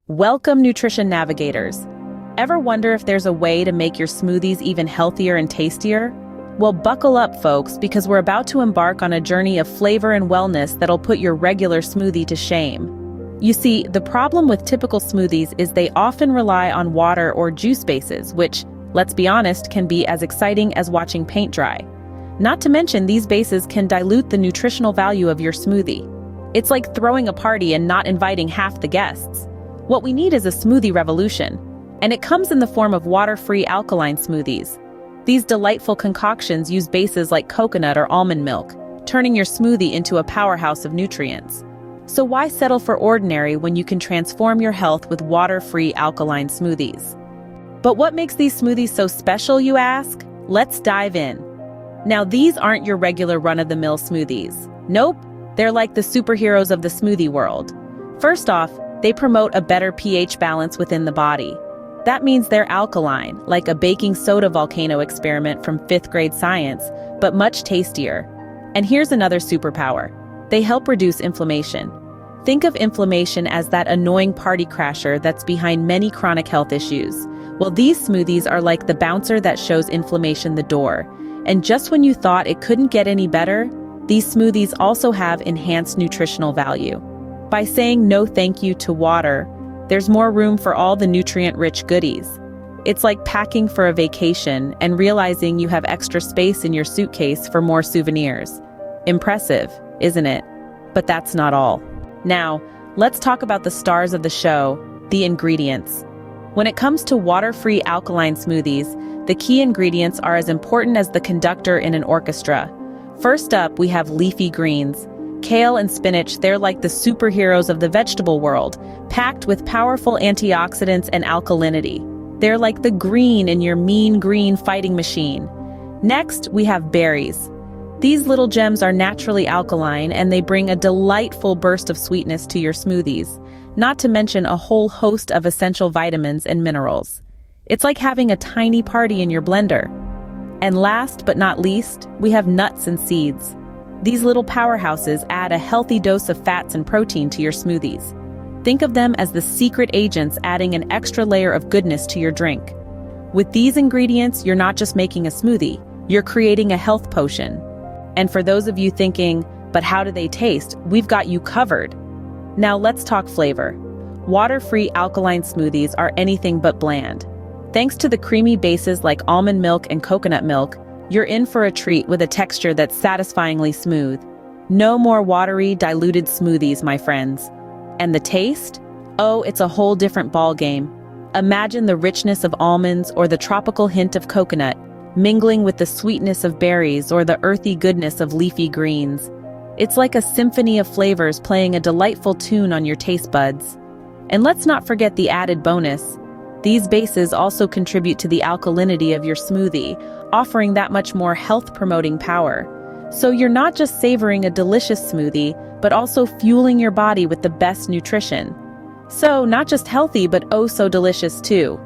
Welcome, nutrition navigators. Ever wonder if there's a way to make your smoothies even healthier and tastier? Well, buckle up, folks, because we're about to embark on a journey of flavor and wellness that'll put your regular smoothie to shame. You see, the problem with typical smoothies is they often rely on water or juice bases, which, let's be honest, can be as exciting as watching paint dry. Not to mention, these bases can dilute the nutritional value of your smoothie. It's like throwing a party and not inviting half the guests. What we need is a smoothie revolution, and it comes in the form of water-free alkaline smoothies. These delightful concoctions use bases like coconut or almond milk, turning your smoothie into a powerhouse of nutrients. So why settle for ordinary when you can transform your health with water-free alkaline smoothies? But what makes these smoothies so special, you ask? Let's dive in. Now, these aren't your regular run-of-the-mill smoothies. Nope, they're like the superheroes of the smoothie world. First off, they promote a better pH balance within the body. That means they're alkaline, like a baking soda volcano experiment from 5th grade science, but much tastier. And here's another superpower. They help reduce inflammation. Think of inflammation as that annoying party crasher that's behind many chronic health issues. Well, these smoothies are like the bouncer that shows inflammation the door. And just when you thought it couldn't get any better, these smoothies also have enhanced nutritional value. By saying no thank you to water, there's more room for all the nutrient-rich goodies. It's like packing for a vacation and realizing you have extra space in your suitcase for more souvenirs. Impressive, isn't it? But that's not all. Now, let's talk about the stars of the show, the ingredients. When it comes to water-free alkaline smoothies, the key ingredients are as important as the conductor in an orchestra. First up, we have leafy greens. Kale and spinach, they're like the superheroes of the vegetable world, packed with powerful antioxidants and alkalinity. They're like the green in your mean green fighting machine. Next, we have berries. These little gems are naturally alkaline and they bring a delightful burst of sweetness to your smoothies, not to mention a whole host of essential vitamins and minerals. It's like having a tiny party in your blender. And last but not least, we have nuts and seeds. These little powerhouses add a healthy dose of fats and protein to your smoothies. Think of them as the secret agents adding an extra layer of goodness to your drink. With these ingredients, you're not just making a smoothie, you're creating a health potion. And for those of you thinking, but how do they taste? We've got you covered. Now let's talk flavor. Water-free alkaline smoothies are anything but bland. Thanks to the creamy bases like almond milk and coconut milk, you're in for a treat with a texture that's satisfyingly smooth. No more watery, diluted smoothies, my friends. And the taste? Oh, it's a whole different ballgame. Imagine the richness of almonds or the tropical hint of coconut, mingling with the sweetness of berries or the earthy goodness of leafy greens. It's like a symphony of flavors playing a delightful tune on your taste buds. And let's not forget the added bonus. These bases also contribute to the alkalinity of your smoothie, offering that much more health-promoting power. So you're not just savoring a delicious smoothie, but also fueling your body with the best nutrition. So not just healthy, but oh so delicious too.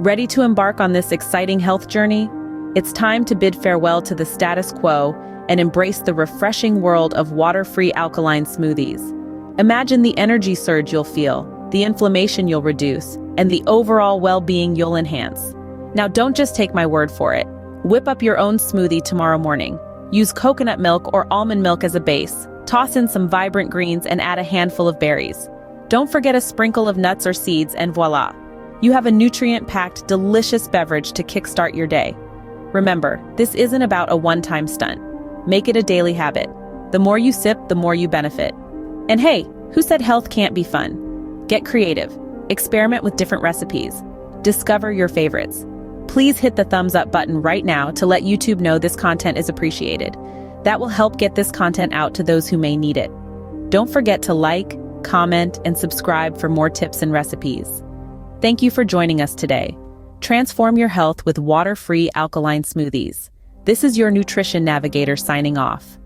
Ready to embark on this exciting health journey? It's time to bid farewell to the status quo and embrace the refreshing world of water-free alkaline smoothies. Imagine the energy surge you'll feel, the inflammation you'll reduce, and the overall well-being you'll enhance. Now don't just take my word for it. Whip up your own smoothie tomorrow morning. Use coconut milk or almond milk as a base. Toss in some vibrant greens and add a handful of berries. Don't forget a sprinkle of nuts or seeds and voila! You have a nutrient-packed, delicious beverage to kickstart your day. Remember, this isn't about a one-time stunt. Make it a daily habit. The more you sip, the more you benefit. And hey, who said health can't be fun? Get creative. Experiment with different recipes. Discover your favorites. Please hit the thumbs up button right now to let YouTube know this content is appreciated. That will help get this content out to those who may need it. Don't forget to like, comment, and subscribe for more tips and recipes. Thank you for joining us today. Transform your health with water-free alkaline smoothies. This is your nutrition navigator signing off.